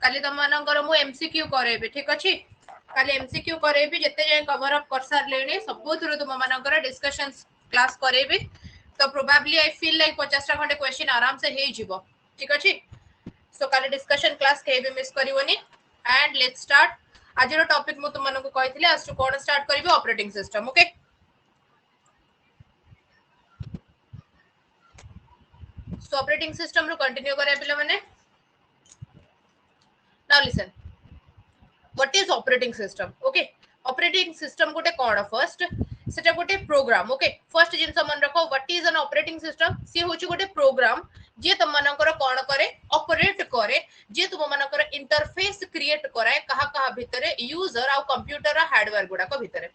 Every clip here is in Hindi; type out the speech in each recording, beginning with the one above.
काली तुम मानकर मु एमसीक्यू करेबी ठीक अछि काली एमसीक्यू करेबी जते जाय कवर अप कर सार लेनी सब थ्रू तुम मानकर डिस्कशन क्लास करेबी तो प्रोबेबली आई फील लाइक 50 टा खंडे क्वेश्चन आराम से हे जिवो ठीक अछि सो काली डिस्कशन क्लास के भी मिस करिवोनी एंड लेट्स स्टार्ट आज रो टॉपिक मु तुम मानको कहिथिले आज टू कोन स्टार्ट करिवो operating system okay so operating system रो कंटिन्यू करे पिले माने now listen what is operating system okay operating system गोटे कोन फर्स्ट सेटा गोटे प्रोग्राम ओके फर्स्ट जिंस मन रखो what is an operating system सी होची गोटे प्रोग्राम जे तुम मानकर कोन करे ऑपरेट करे जे तुम मानकर इंटरफेस क्रिएट कराए कहा कहा भितरे यूजर आ कंप्यूटर हार्डवेयर गुडा को भितरे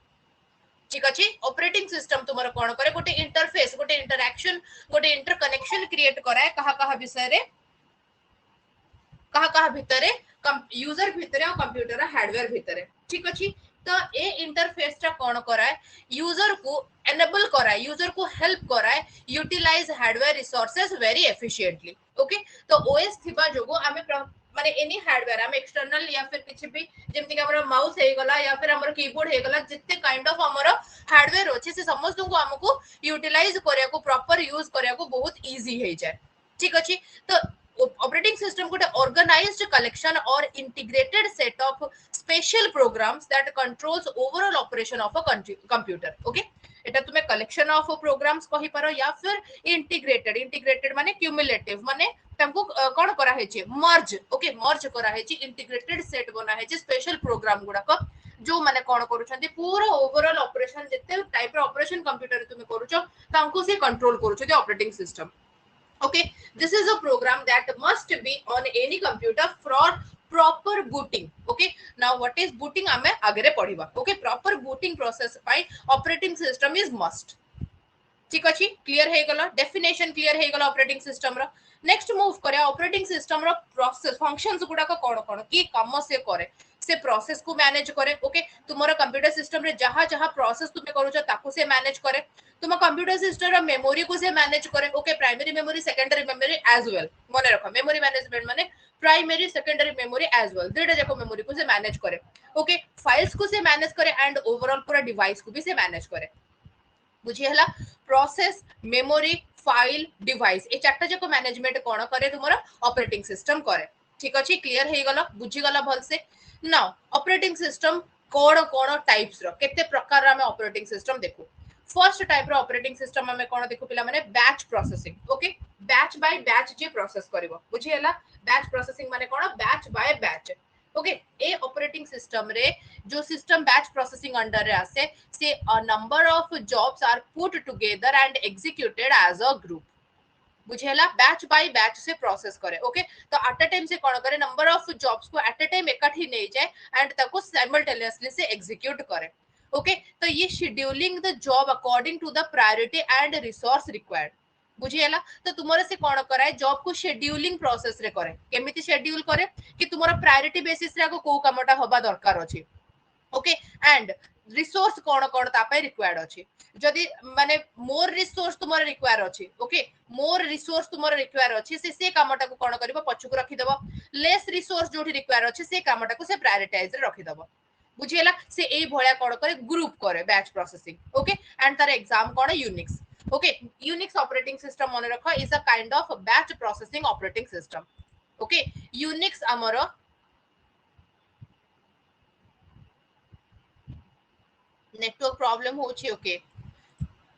ठीक अछि ऑपरेटिंग सिस्टम तुमर कोन करे गोटे इंटरफेस गोटे इंटरैक्शन गोटे इंटरकनेक्शन क्रिएट कराए कहा विषय रे कहा भितरे यूजर भितरे और कंप्यूटर हार्डवेयर भितरे ठीक अछि तो ए इंटरफेस टा कोन कराए यूजर को एनेबल कराए यूजर को हेल्प कराए utilise hardware resources very efficiently okay तो ओएस थिबा जोगो आमे माने एनी हार्डवेयर आमे एक्सटर्नल या फिर किछि भी जेमति कि हमर माउस हे गला या फिर हमर कीबोर्ड हे गला जिते काइंड ऑफ हमर हार्डवेयर अछि से समस्त को हमको यूटिलाइज करिया को प्रॉपर यूज करिया को बहुत इजी हे जाय ठीक अछि तो operating system got an organized collection or integrated set of special programs that controls overall operation of a computer okay এটা তুমি collection of programs কহি পারো या फिर integrated माने cumulative माने तांको कोन करा हेची merge करा हेची integrated set बना हेची special program गुडा को जो माने कोन करूछंती पूरा ओवरऑल ऑपरेशन जते टाइप रो ऑपरेशन कंप्यूटर तुम करूछो तांको से कंट्रोल करूछो the operating system okay this is a program that must be on any computer for proper booting okay now what is booting ame agere पढ़िबा okay proper booting process by operating system is must ठीक अछि क्लियर हे गला डेफिनेशन क्लियर हे गला ऑपरेटिंग सिस्टम रो नेक्स्ट मूव करे ऑपरेटिंग सिस्टम रो प्रोसेस फंक्शंस गुडा को कोन की काम से करे से प्रोसेस को मैनेज करे ओके तुमरो कंप्यूटर सिस्टम रे जहां जहां प्रोसेस तुमे करूछ ताको से मैनेज करे तुम कंप्यूटर सिस्टम रो मेमोरी को से मैनेज करे okay primary memory secondary memory as well मने रखो मेमोरी मैनेजमेंट माने primary secondary memory as well दुटा जाको मेमोरी को से मैनेज करे ओके फाइल्स को से मैनेज करे एंड ओवरऑल पूरा डिवाइस को भी से मैनेज करे बुझिहला प्रोसेस मेमोरी फाइल डिवाइस ए चारटा जाको मैनेजमेंट कोन करे तुमरा ऑपरेटिंग सिस्टम करे ठीक अछि क्लियर हे गला बुझि गला भल से नाउ ऑपरेटिंग सिस्टम कोन कोन टाइप्स रो केते प्रकार रा में ऑपरेटिंग सिस्टम देखो फर्स्ट टाइप रो ऑपरेटिंग सिस्टम में कोन देखो पिला माने batch processing okay batch by batch जे प्रोसेस करबो बुझिहला बैच प्रोसेसिंग माने कोन बैच बाय बैच ओके ए ऑपरेटिंग सिस्टम रे जो सिस्टम बैच प्रोसेसिंग अंडर रे आसे से a number of jobs are put together and executed as a group बुझेला बैच बाय बैच से प्रोसेस करे ओके तो एट अ टाइम से कोन करे नंबर ऑफ जॉब्स को एट अ टाइम इकट्ठी नै जाए एंड ताको साइमल्टेनियसली से एग्जीक्यूट करे ओके तो ये scheduling the job according to the priority and resource required बुझिएला तो तुमरे से कोन कराए जॉब को शेड्यूलिंग प्रोसेस रे करे केमिति शेड्यूल करे कि तुमरो प्रायोरिटी बेसिस रे को कामटा होबा दरकार अछि ओके एंड रिसोर्स कोन कोन तापे रिक्वायर्ड अछि जदी माने मोर रिसोर्स तुमरो रिक्वायर अछि ओके मोर रिसोर्स तुमरो रिक्वायर अछि से कामटा को कोन करबो पछु रखि देबो लेस रिसोर्स जोठी रिक्वायर अछि से कामटा को से प्रायोरिटाइज रे रखि देबो बुझिएला से ए भळया कोन करे ग्रुप करे बैच प्रोसेसिंग ओके एंड तार exam cone Unix okay unix operating system mone rakho is a kind of batch processing operating system okay unix amaro network problem hochi okay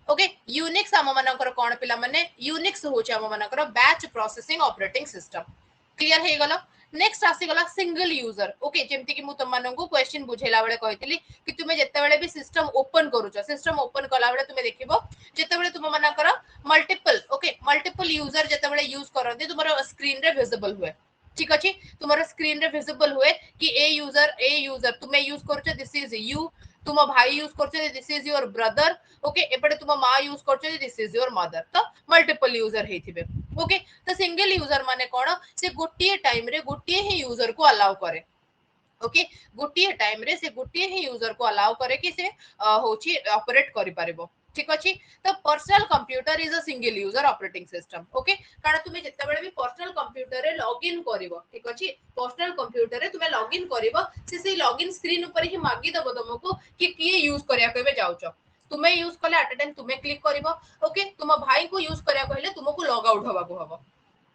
okay unix am manankar kon pila mane unix hochi am manankar batch processing operating system clear हे गला नेक्स्ट आसी गला सिंगल यूजर ओके जेमति कि मु तुम मानंगु क्वेश्चन बुझेला बेले कहितली कि तुमे जत्ते बेले भी सिस्टम ओपन करूछो सिस्टम ओपन कला बेले तुमे देखिबो जत्ते बेले तुम मानकर मल्टीपल ओके मल्टीपल यूजर जत्ते बेले यूज करंती तुमरो स्क्रीन रे विजिबल हुए ठीक अछि तुमरो स्क्रीन रे विजिबल हुए कि ए यूजर तुमे यूज करछो दिस इज यू तुम भाई यूज करछो this is your brother okay एपटे तुम मां यूज करछो दिस इज योर मदर तो मल्टीपल यूजर हेथिबे ओके तो सिंगल यूजर माने कोन से गोटिए टाइम रे गोटिए ही यूजर को अलाउ करे ओके गोटिए टाइम रे से गोटिए ही यूजर को अलाउ करे कि से होची ऑपरेट करि पारिबो ठीक अछि। तो personal computer is a single user operating system okay कारण तुमे जत्ते बेले भी पर्सनल कंप्यूटर रे लॉगिन करिवो ठीक अछि पर्सनल कंप्यूटर रे तुमे लॉगिन करिवो से लॉगिन स्क्रीन ऊपर ही मागी दबो तुमको कि किए यूज करिया कहबे जाउचो तुमे यूज करले एट टाइम तुमे क्लिक करिवो ओके तुम भाई को यूज करिया कहले तुमको लॉग आउट होबा को हबो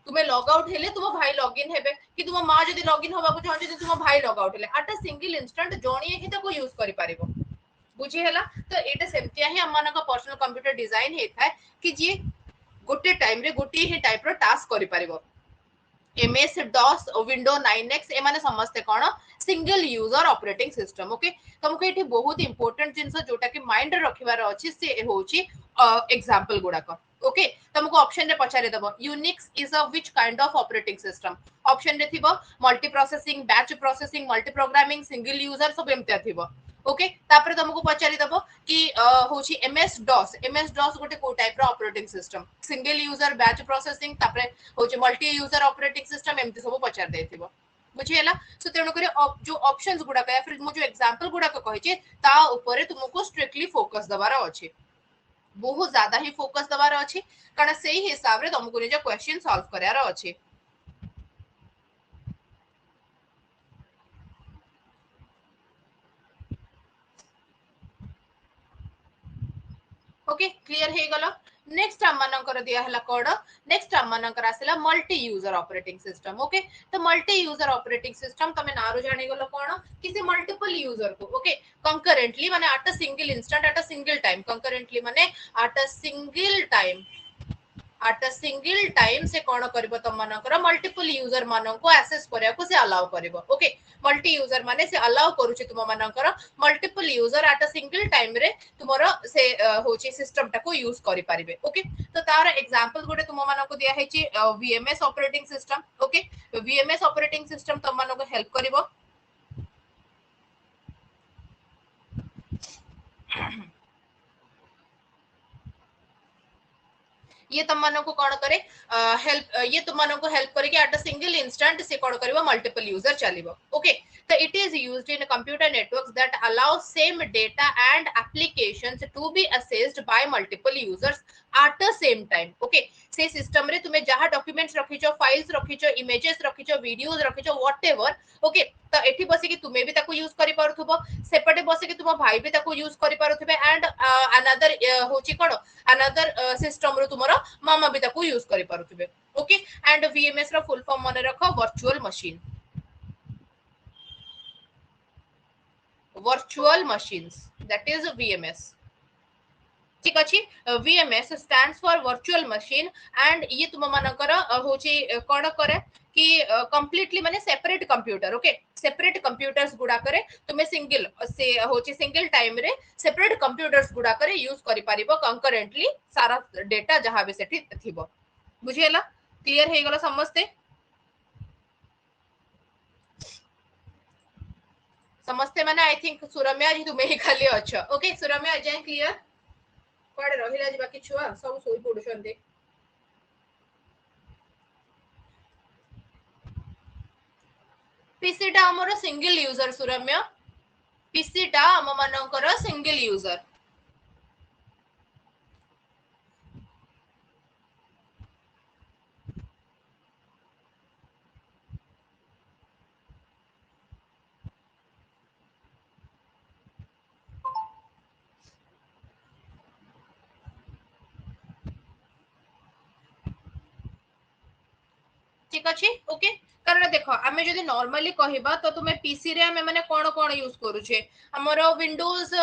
तुमे लॉग आउट हेले तुम भाई लॉगिन हेबे कि तुम मां जदी लॉगिन होबा को चाहछे तुम भाई लॉग आउट हेले एट अ सिंगल इंस्टेंट जोनिए ही ताको यूज करि पारिबो बुझी हैला तो एटा सेमतिया ही हम मानक पर्सनल कंप्यूटर डिजाइन हेता है कि जी गोटे टाइम रे गोटे ही टाइप रो टास्क करि पारिबो एमएस डॉस विंडो 9x ए माने समस्ते कोन single user operating system okay तुमको एठी बहुत इंपोर्टेंट जिंस जोटा कि माइंड रखिबार अछि से होची एग्जांपल गुडा को ओके तुमको ऑप्शन रे पचारे दबो Unix is a which kind of operating system option रे थिबो multi processing batch processing multi programming single user सब एमतिया थिबो ओके तापर तुमको पचारि दबो कि होची एमएस डॉस गोटे को टाइप रो operating system single user batch processing तापर होची मल्टी यूजर ऑपरेटिंग सिस्टम एमति सब पचार देथिबो बुझिएला सो तेणु करी जो ऑप्शंस गुडा या फिर मु जो एग्जांपल गुडा कहिचे ता ऊपर तुमको स्ट्रिक्टली फोकस दबार अछि बहुत ज्यादा ही फोकस दबार अछि कारण सेही हिसाब रे तुमको निज क्वेश्चन सॉल्व करयार अछि ओके क्लियर हे गलो नेक्स्ट हम मानकर दिया हला कोड नेक्स्ट हम मानकर आसिला multi user operating system okay तो मल्टी यूजर ऑपरेटिंग सिस्टम तमे नारो जानि गलो कोन किसी मल्टीपल यूजर को ओके कंकरेंटली माने at a single instant at a single time concurrently माने at a single time at a single time से कोन करबो तम मानकर मल्टीपल यूजर मानन को एक्सेस करिया को से अलाउ करबो ओके मल्टी यूजर माने से अलाउ करूची तुम मानकर multiple user eight a single time रे तुमरो से होची सिस्टम टा को यूज करि परिबे ओके तो तार एग्जांपल गोटे तुम मानको दिया हेची VMS operating system okay VMS operating system तुम मानको हेल्प करबो ये तुम मानो को कौन करे हेल्प ये तुम मानो को हेल्प करेगी एट अ सिंगल इंस्टेंट से कौन करिवो मल्टीपल यूजर चलिवो okay so it is used in computer networks that allow same data and applications to be accessed by multiple users at the same time okay से सिस्टम रे तुमे जहा डॉक्यूमेंट्स रखिचो फाइल्स रखिचो इमेजेस रखिचो वीडियोस रखिचो व्हाटएवर ओके तो एठी बसी कि तुमे भी ताको यूज करि पारुथबो सेपटे बसी कि तुम भाई भी ताको यूज करि पारुथबे एंड अनदर होची कोन अनदर सिस्टम रो तुमरो मामा भी ताको यूज करि पारुथबे ओके एंड वीएमएस रो फुल फॉर्म मने रखो virtual machines that is VMS ठीक अछि VMS stands for virtual machine and ये तुम मानकर होची कोन करे कि कंप्लीटली माने separate computer okay separate computers गुडा करे तुमे सिंगल से होची सिंगल टाइम रे सेपरेट कंप्यूटर्स गुडा करे यूज करि पारिबो कंकरेंटली सारा डेटा जहां भी सेठी थिबो बुझियला क्लियर हे गेलो समस्ते समस्ते माने आई थिंक सुरम्या जी तुमे ही खाली अछ ओके सुरम्या अजय क्लियर कुआडे रहिला जी बाकी छुआ सब सोई पडुछन्ते पीसी टा हमर सिंगल यूजर सुरम्या पीसी टा हम मानकर सिंगल यूजर ठीक अछि ओके कारण देखो आमे जदी नॉर्मली कहिबा तो तुमे पीसी रे आमे माने कोन कोन यूज करूछे हमरो विंडोज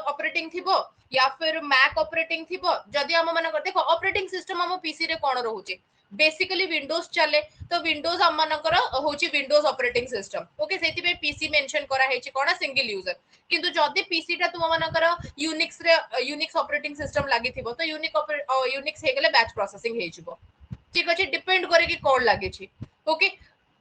ऑपरेटिंग थिबो या फिर मैक ऑपरेटिंग थिबो जदी हम माने देखो ऑपरेटिंग सिस्टम हम पीसी रे कोन रहूचे बेसिकली विंडोज चले तो विंडोज हम मानकर होची विंडोज ऑपरेटिंग सिस्टम ओके सेति पे पीसी मेंशन करा हेची कोन सिंगल यूजर किंतु जदी पीसी टा तुम मानकर यूनिक्स ऑपरेटिंग सिस्टम लागि थिबो तो यूनिक्स हे गेले बैच प्रोसेसिंग हे जिवो ठीक अछि डिपेंड करे कि कोड लागे छी ओके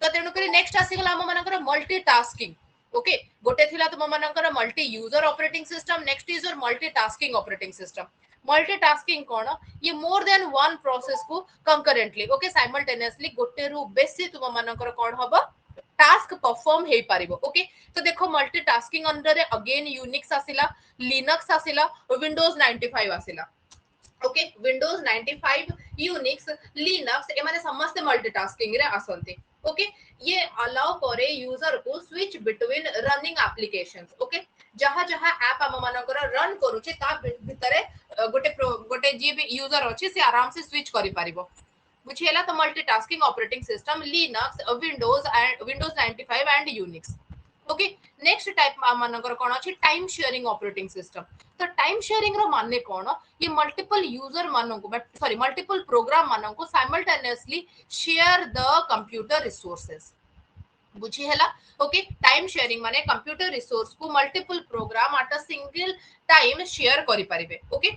तो तेनु करी नेक्स्ट आसीगला हम मानकर मल्टीटास्किंग ओके गोटे थिला तुम मानकर multi user operating system next is your multitasking operating system multitasking कोन ये मोर देन वन प्रोसेस को कंकरेंटली ओके साइमल्टेनियसली गोटे रु बेसी तुम मानकर कोन हबो टास्क परफॉर्म हे पारिबो ओके तो देखो मल्टीटास्किंग अंडर अगेन यूनिक्स आसिला, लिनक्स आसिला, विंडोज 95 आसिला। ओके विंडोज 95 यूनिक्स लिनक्स एमाने समस्त मल्टीटास्किंग रे आसंती। ओके ये अलाउ करे यूजर को switch between running applications. Okay जहां जहां ऐप हम मानकर रन करूचे ता भितरे गोटे जे भी यूजर अछि से आराम से स्विच करि परिबो। बुझिएला तो multitasking operating system Linux Windows 95 and Unix. Okay next type मानकर कोन अछि टाइम शेयरिंग ऑपरेटिंग सिस्टम। तो टाइम शेयरिंग रो माने कोन ये मल्टीपल यूजर मानन को सॉरी मल्टीपल प्रोग्राम मानन को simultaneously share the computer resources. बुझी हैला। ओके टाइम शेयरिंग माने कंप्यूटर रिसोर्स को multiple program at a single time share करि परिबे। ओके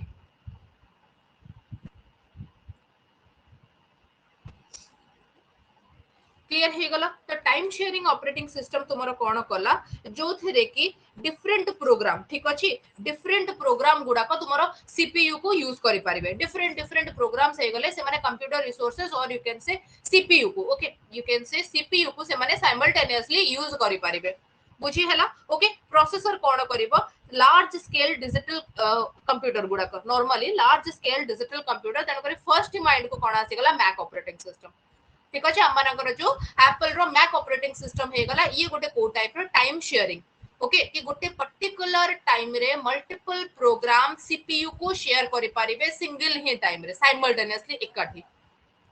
क्लियर हे गला। तो टाइम शेयरिंग ऑपरेटिंग सिस्टम तुमरो कोन कला जो थेरे की डिफरेंट प्रोग्राम ठीक अछि डिफरेंट प्रोग्राम गुडा को तुमरो सीपीयू को यूज करि परिबे। डिफरेंट डिफरेंट प्रोग्राम्स हे गले से माने कंप्यूटर रिसोर्सेस और यू कैन से सीपीयू को। Okay you can say CPU को से माने साइमल्टेनियसली यूज करि परिबे। बुझी हैला। ओके प्रोसेसर कोन करिवो लार्ज स्केल डिजिटल कंप्यूटर गुडा को normally large scale digital computer तन करी फर्स्ट माइंड को कोन आसी गला मैक ऑपरेटिंग सिस्टम। ठीक अछि हम मानकर जो एप्पल रो मैक ऑपरेटिंग सिस्टम हे गला ये गोटे को टाइप रो टाइम शेयरिंग। ओके कि गोटे पर्टिकुलर टाइम रे मल्टीपल प्रोग्राम सीपीयू को शेयर करि परिबे सिंगल ही टाइम रे साइमल्टेनियसली एकाठी।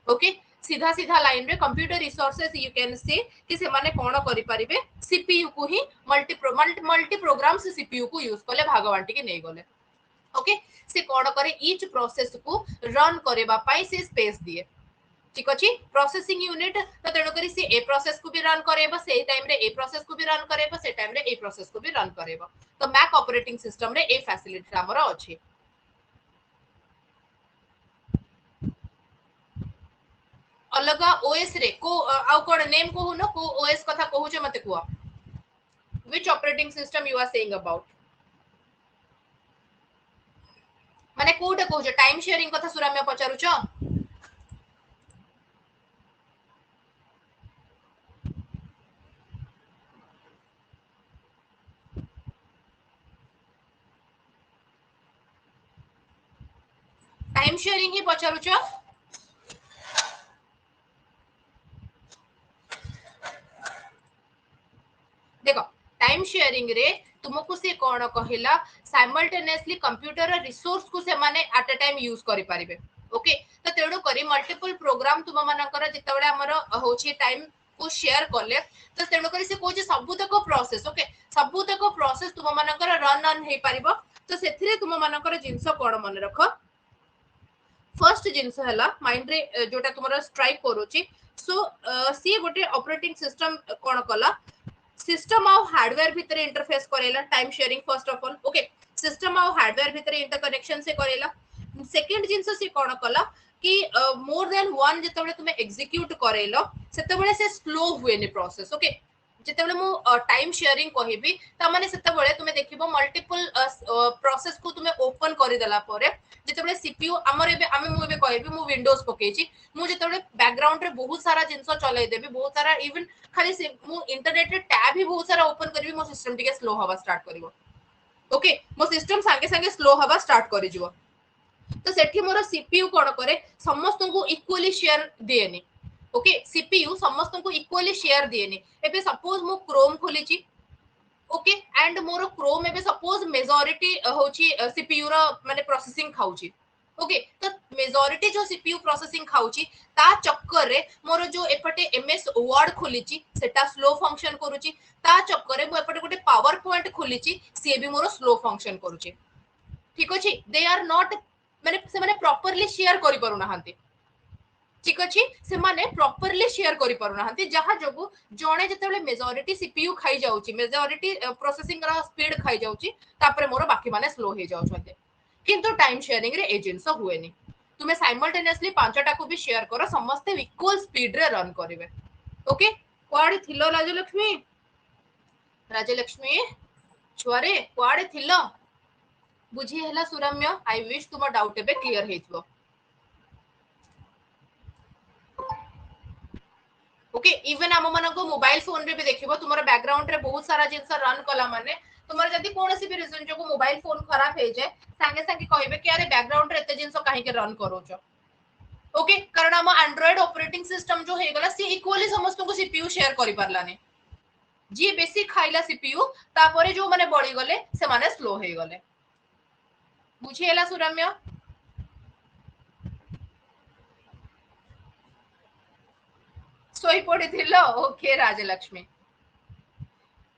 ओके सीधा सीधा लाइन रे computer resources you can say कि से माने कोन करि परिबे सीपीयू को ही मल्टी प्रोग्राम से सीपीयू को यूज करले भागवांटी के नै गले। ओके से कोन करे ईच प्रोसेस को रन करेबा पाई से स्पेस दिए। ठीक अछि प्रोसेसिंग यूनिट तो तेणु करी से ए प्रोसेस को भी रन करेबो से टाइम रे ए प्रोसेस को भी रन करेबो से टाइम रे ए प्रोसेस को भी रन करेबो। तो मैक ऑपरेटिंग सिस्टम रे ए फैसिलिटी हमरो अछि। अलगा ओएस रे को आ कोन नेम को हुनो को ओएस कथा कहू जे मते कुआ which operating system you are saying about माने कोटा कहू जे टाइम शेयरिंग कथा सुराम्य पचारु छ। टाइम शेयरिंग ही पचारु छ। देखो टाइम शेयरिंग रे तुमको से कोन कहिला साइमल्टेनियसली कंप्यूटर रिसोर्स को से माने एट अ टाइम यूज करि परिबे। ओके तो तेडो करी मल्टीपल प्रोग्राम तुम मानकर जेतेबेले हमर होची टाइम को शेयर करले तो तेडो करी से कोची सबु तक प्रोसेस। ओके सबु तक प्रोसेस तुम मानकर रन ऑन हे परिबो। तो सेथिरे तुम मानकर जिंस कोन मन रखो फर्स्ट जिंस हला माइंड रे जोटा तुमरा स्ट्राइक करूची सो सी गोटे ऑपरेटिंग सिस्टम कोन कला सिस्टम और हार्डवेयर भीतर इंटरफेस करेला time sharing first of all. Okay system और हार्डवेयर भीतर इंटरकनेक्शन से करेला। सेकंड जिंस से कोन कला कि मोर देन वन जेतेबेले तुमे एग्जीक्यूट करेलो सेतेबेले से स्लो हुए नि प्रोसेस। ओके जेतेबेले मु टाइम शेयरिंग कहिबी त माने सेतेबेले तुमे देखिबो मल्टीपल प्रोसेस को तुमे ओपन करि देला परे जेतेबेले सीपीयू हमर एबे आमे मु एबे कहिबी मु विंडोज पकेची मु जेतेबेले बैकग्राउंड रे बहुत सारा जिंस चलै देबी बहुत सारा इवन खाली से मु इंटरनेट रे टैब ही बहुत सारा ओपन करबी मो सिस्टम टिके स्लो हवा स्टार्ट करिवो। ओके मो सिस्टम संगे संगे स्लो हवा स्टार्ट करि जिवो। तो सेठी मोर सीपीयू कोन करे समस्त को इक्वली शेयर दिएनी। ओके सीपीयू समस्त को इक्वली शेयर दिएनी। एबे सपोज मु क्रोम खोलिची ओके एंड मोर क्रोम एबे सपोज मेजॉरिटी होची सीपीयू रो माने प्रोसेसिंग खाउची। ओके तो मेजॉरिटी जो सीपीयू प्रोसेसिंग खाउची ता चक्कर रे मोर जो एपटे एमएस वर्ड खोलिची सेटा स्लो फंक्शन करूची ता चक्कर रे मो एपटे गोटे पावर पॉइंट खोलिची सी भी मोर स्लो फंक्शन करूची। ठीक अछि दे आर नॉट माने से माने प्रॉपर्ली शेयर करि परू नाहंती। ठीक अछि से माने प्रॉपर्ली शेयर करि परू नाहंती जहा जोगु जणे जेतेबेले मेजॉरिटी सीपीयू खाई जाउची मेजॉरिटी प्रोसेसिंग रा स्पीड खाई जाउची तापरे मोर बाकी माने स्लो हे जाउछन्ते। किंतु टाइम शेयरिंग रे ए जिंस हुएनी तुमे साइमल्टेनियसली पांचटा को भी शेयर करो समस्त इक्वल स्पीड रे रन करिवे। ओके क्वाड थिलो राजलक्ष्मी राजलक्ष्मी छुआरे क्वाड थिलो बुझी हैला सुरम्य आई विश तुम डाउट एबे क्लियर हेथिबो। ओके इवन आम मन को मोबाइल फोन रे भी देखिबो तुमर बैकग्राउंड रे बहुत सारा जिंस रन कला माने तुमर जदी कोनोसी भी रीजन जो मोबाइल फोन खराब हे जाय संगे संगे कहबे कि अरे बैकग्राउंड रे एते जिंस काहे के रन करोछ ओके कारण हम एंड्रॉइड ऑपरेटिंग सिस्टम जो हे गला सी इक्वली समस्त को सीपीयू शेयर करि परलाने जी बेसी खाइला सीपीयू तापरे जो माने बढी गले से माने स्लो हे गले बुझिएला सुरम्य सोई पड़िथिलो ओके राजलक्ष्मी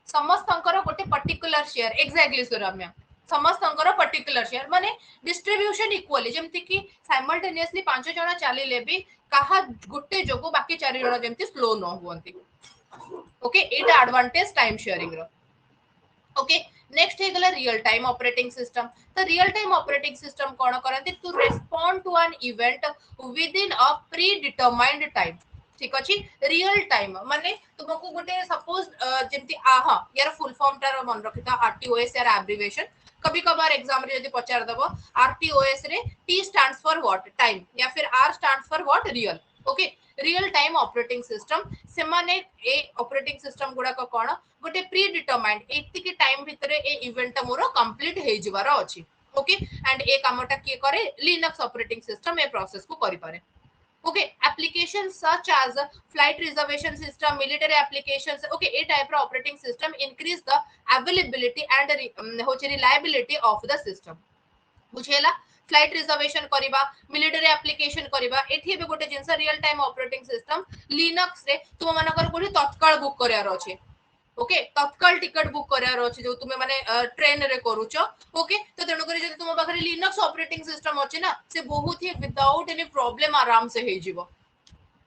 समस्तंकर गोटे पर्टिकुलर शेयर एग्जैक्टली सुरम्य समस्तंकर पर्टिकुलर शेयर माने डिस्ट्रीब्यूशन इक्वली जेमति कि साइमल्टेनियसली पांच जण चलिले भी काहा गोटे जोगो बाकी चारि जण जेमति स्लो न होवंती ओके एटा एडवांटेज टाइम शेयरिंग रो ओके नेक्स्ट हे गला रियल टाइम ऑपरेटिंग सिस्टम तो रियल टाइम ऑपरेटिंग सिस्टम कोन करंती to respond to an event within a predetermined time ठीक अछि रियल टाइम माने तुमको गोटे सपोज जेमति आहा यार फुल फॉर्म तार मन रखिता आरटीओएस यार एब्रिविएशन कभी कभार एग्जाम रे यदि पचार दबो आरटीओएस रे T stands for what time या फिर R stands for what real okay real time operating system से माने ए ऑपरेटिंग सिस्टम गुडा को कोन गोटे प्री डिटरमाइंड एतिकी टाइम भितरे ए इवेंट मोर कंप्लीट हे जिवार अछि ओके एंड ए कामटा के करे Linux operating system a process को करि पारे okay applications such as flight reservation system military applications okay a type of operating system increase the availability and reliability of the system बुझेला फ्लाइट रिजर्वेशन करिबा मिलिटरी एप्लीकेशन करिबा एठी बे गोटे जिंस real time operating system Linux रे तुम मानकर कोठी तत्काल बुक करियार अछि ओके तत्काल टिकट बुक करार अछि जो तुमे माने ट्रेन रे करूछ ओके तो तेणु करी जदि तुम पाखरे लिनक्स ऑपरेटिंग सिस्टम अछि ना से बहुत ही विदाउट एनी प्रॉब्लम आराम से हे जिवो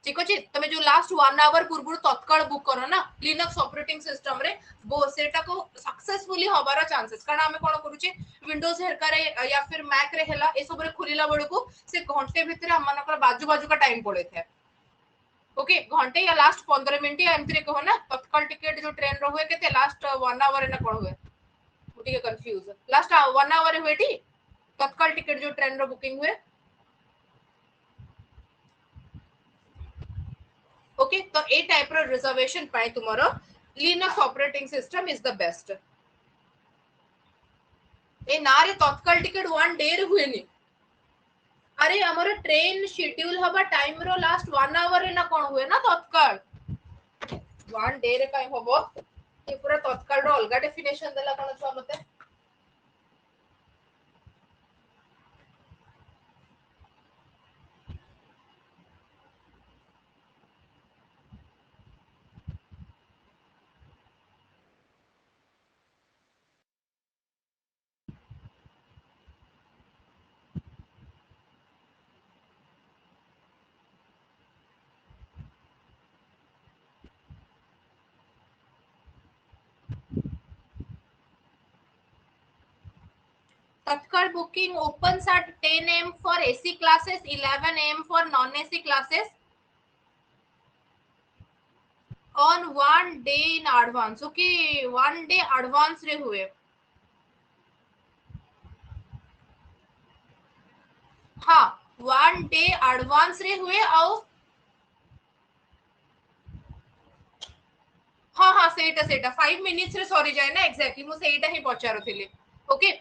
ठीक अछि तमे जो लास्ट 1 आवर पूर्व तत्काल बुक करो ना लिनक्स ऑपरेटिंग सिस्टम रे वो सेटा को सक्सेसफुली होबार चांसेस कारण हमें कोन करूची विंडोज हेरका रे या फिर मैक रे हेला ए सब रे खुलिला बडको से घंटे भीतर हम मानकर बाजू बाजू का टाइम पड़े थे ओके घंटे या लास्ट 15 मिनट या एमती कहो ना तत्काल टिकट जो ट्रेन रो हुए केते लास्ट 1 आवर ना कोन हुए मुटिके कंफ्यूज लास्ट 1 आवर हुए टी तत्काल टिकट जो ट्रेन रो बुकिंग हुए ओके तो ए टाइप रो रिजर्वेशन पाए तुमरो Linux operating system is the best ए नारे तत्काल टिकट 1 डे रे हुए नी अरे हमर ट्रेन शेड्यूल हबा टाइम रो लास्ट 1 आवर रे ना कोन हुए ना तत्काल 1 डे रे काय होबो ये पूरा तत्काल रो अलगा डेफिनेशन देला कोन छ मते Tatkal booking opens at 10 a.m. for AC classes, 11 a.m. for non-AC classes on 1 day in advance. Okay, 1 day advance रे हुए. हाँ, 1 day advance रे हुए और हाँ हाँ सेटा 5 minutes रे सॉरी जाए ना एक्जेक्टली मु सेटा ही पचारुथिली ओके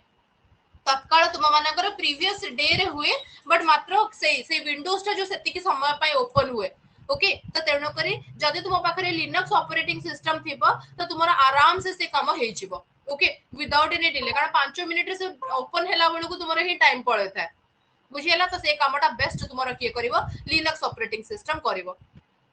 तत्काल तुम मानकर प्रीवियस डे रे हुए बट मात्र से विंडोज टा जो सेतिकी समय पाए ओपन हुए ओके तो तेणु करी जदि तुम पाखरे लिनक्स ऑपरेटिंग सिस्टम थिबो तो तुमरा आराम से काम हे जिवो ओके विदाउट एनी डिले कारण 5 मिनिट रे से ओपन हेला बेलू को तुमरा ही टाइम पड़े था बुझियला तो से कामटा बेस्ट तुमरा किए करिवो लिनक्स ऑपरेटिंग सिस्टम करिवो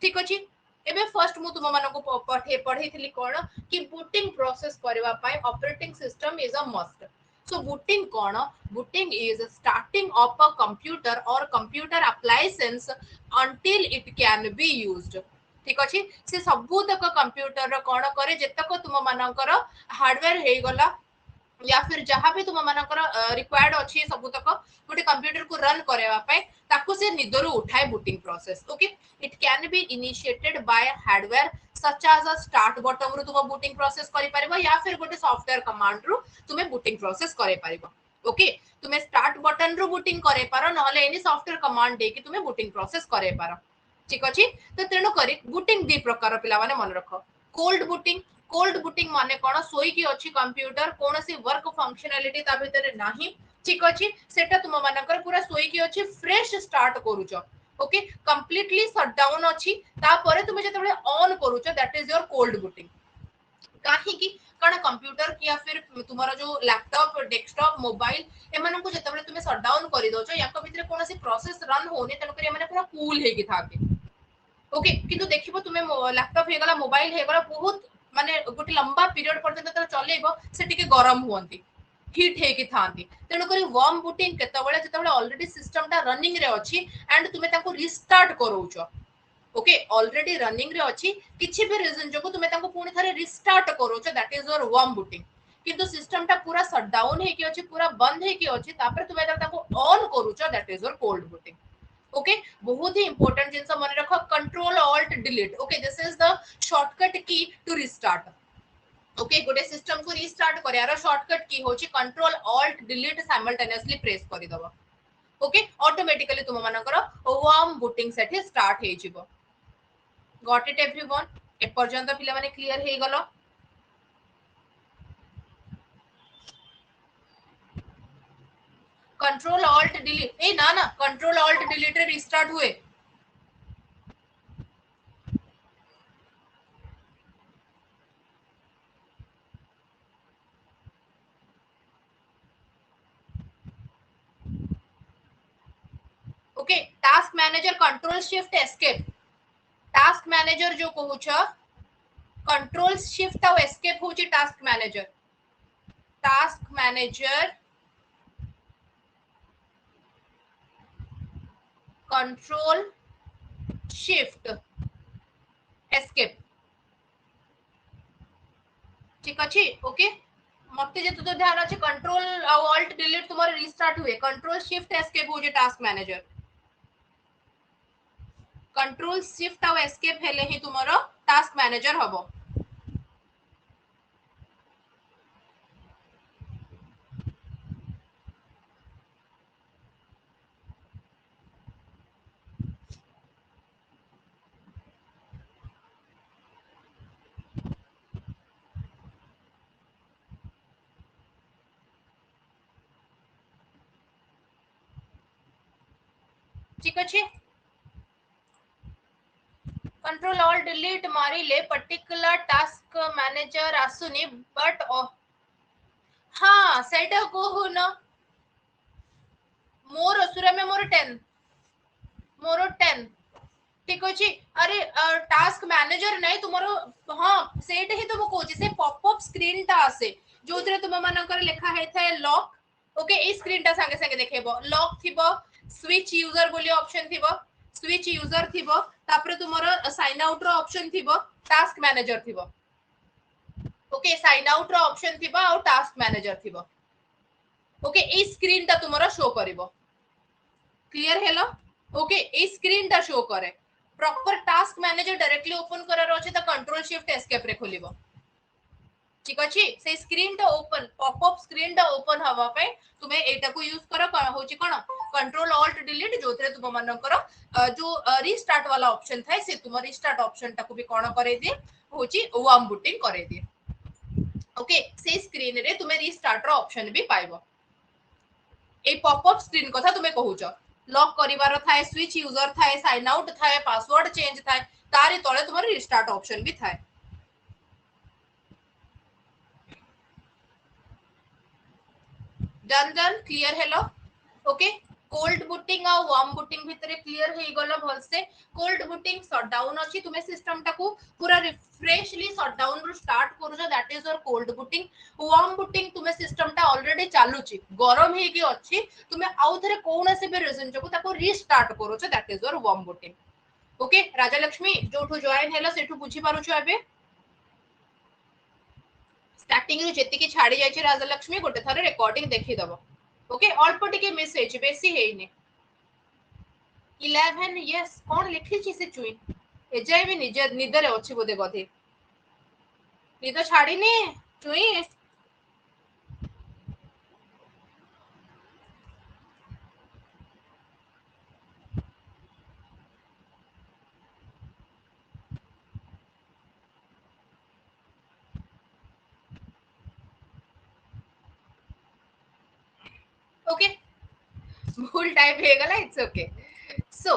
ठीक अछि एबे फर्स्ट मु तुम मानको पढ़ेइथिली कोन कि बूटिंग प्रोसेस करबा पाए operating system is a must so booting cone booting is starting up a computer or computer appliance until it can be used ठीक अछि से सबु तक कंप्यूटर रो कोन करे जेतक तुम मानकर हार्डवेयर हे गला या फिर जहां भी तुम मानकर रिक्वायर्ड अछि सब तक गोटे कंप्यूटर को रन करबा पाए ताकू से निदरो उठाए booting process okay it can be initiated by hardware such as a start button रु तुम बूटिंग प्रोसेस करि परबो या फिर गोटे सॉफ्टवेयर कमांड रु तुमे बूटिंग प्रोसेस करे परबो ओके तुमे स्टार्ट बटन रु बूटिंग करे पारो नहले एनी सॉफ्टवेयर कमांड दे कि तुमे बूटिंग प्रोसेस करे पारो ठीक अछि। तो तेणु करी बुटिंग दी प्रकार पिला माने मन रख। कोल्ड बुटिंग माने कोन सोई की अछि कंप्यूटर कोनोसी वर्क फंक्शनैलिटी ता भितरे नाही, ठीक अछि सेटा तुम मानकर पूरा सोई की अछि फ्रेश स्टार्ट करूछ। ओके कंप्लीटली शट डाउन अछि तापरे तुम जतबे ऑन करूछ that is your cold booting. काहे की कारण कंप्यूटर कि या फिर तुम्हारा जो लैपटॉप डेस्कटॉप मोबाइल एमान को जतबे तुम शट डाउन करि दोछ याक भितरे कोनोसी प्रोसेस रन होने तेणु करी एमाने पूरा कूल हेकी थाके। ओके किंतु देखिबो तुमे लैपटॉप हे गला मोबाइल हे गला बहुत माने गोटे लंबा पीरियड पर्यंत त चलेइबो से टिके गरम हुअंती हिट हेकी थांती तेणु करी वार्म बूटिंग केतबेले जतबेले ऑलरेडी सिस्टम ता रनिंग रे अछि एंड तुमे ताको रिस्टार्ट करूछ। ओके ऑलरेडी रनिंग रे अछि किछि भी रीजन जो तुमे ताको पुनी थारे रिस्टार्ट करूछ that is your warm booting. किंतु सिस्टम टा पूरा शट डाउन हेकी अछि पूरा बंद हेकी अछि तापर तुमे ताको ऑन करूछ that is your cold booting. Okay बहुत ही इंपॉर्टेंट जिनस मन रख control alt delete. Okay this is the shortcut key to restart. Okay गोटे सिस्टम को रिस्टार्ट करियार शॉर्टकट की होची control alt delete simultaneously press करि दबो। ओके ऑटोमेटिकली तुम मानकर वार्म बूटिंग सेठी स्टार्ट हे जिवो। गॉट इट एवरीवन ए पर्यंत पिला माने क्लियर हे गलो। कंट्रोल ऑल्ट डिलीट ए ना ना कंट्रोल ऑल्ट डिलीट रे रिस्टार्ट हुए। Okay task manager control shift escape task manager जो कहूछ कंट्रोल शिफ्ट और एस्केप होची task manager. Task manager control shift escape ठीक अछि। ओके मते जे तो ध्यान अछि कंट्रोल और ऑल्ट डिलीट तुम्हारे रिस्टार्ट हुए कंट्रोल शिफ्ट एस्केप होची टास्क मैनेजर। कंट्रोल शिफ्ट और एस्केप हेले ही तुम्हारो टास्क मैनेजर हबो। ठीक अछि। कंट्रोल ऑल्ट डिलीट मारिले पर्टिकुलर टास्क मैनेजर आसुनी बट हाँ सेटा कहून मोर असुरा में मोर 10 मोर 10 ठीक अछि। अरे टास्क मैनेजर नै तुमरो हाँ सेट ही तुम कहूची से पॉपअप स्क्रीन ता आसे जोथरे तुम मानकर लेखा है थे लॉक। ओके ए स्क्रीन ता संगे संगे देखेबो लॉक थिबो स्विच यूजर बोली ऑप्शन थिबो स्विच यूजर थिबो तापरे तुमरो साइन आउट रो ऑप्शन थिबो टास्क मैनेजर थिबो। ओके साइन आउट रो ऑप्शन थिबो और टास्क मैनेजर थिबो। ओके ए स्क्रीन ता तुमरो शो करिवो क्लियर हेलो। ओके ए स्क्रीन ता शो करे proper task manager directly open करार अछि त कंट्रोल शिफ्ट एस्केप रे खोलिवो ठीक अछि। से स्क्रीन टा ओपन पॉपअप स्क्रीन टा ओपन हवा पे तुमे एटा को यूज करो होची कोन कंट्रोल ऑल्ट डिलीट जोथरे तुम मन करो जो रीस्टार्ट वाला ऑप्शन थाए से तुम रीस्टार्ट ऑप्शन टा को भी कोन करे दे होची वार्म बूटिंग करे दे। ओके से स्क्रीन रे तुमे रीस्टार्ट रो ऑप्शन भी पाइबो। ए पॉपअप स्क्रीन कथा तुमे कहूछ लॉक करिवार थाए स्विच यूजर थाए साइन आउट थाए पासवर्ड चेंज थाए तारि तळे तुमर रिस्टार्ट ऑप्शन भी थाए। डन डन क्लियर हेलो। ओके कोल्ड बूटिंग और वार्म बूटिंग भितरे क्लियर हे गलो भल से। कोल्ड बूटिंग शट डाउन अछि तुमे सिस्टम टाको पूरा रिफ्रेशली शट डाउन रो स्टार्ट करूछ that is your cold booting. Warm booting तुमे सिस्टम टा ऑलरेडी चालुची गरम हे की अछि तुमे आउ थरे कोनोसी भी रीजन जो ताको रीस्टार्ट करूछ that is your warm booting. Okay Raja Lakshmi जोठू जॉइन हेलो सेठू बुझी पारुछ एबे स्टार्टिंग ରୁ ଯେତିକି ଛାଡି ଯାଇଛି ରାଜଲକ୍ଷ୍ମୀ ଗୋଟେ ଥର ରେକର୍डिଂ ଦେଖିଦବ। ओके अल्प टिके मिस हेची बेसी हेइनी 11 यस कोन लिखिछि से चुई एजाय भी निज निदरे अछि बोधे गधे निद छाड़ीनी चुई ओके भूल टाइप हे गला इट्स ओके सो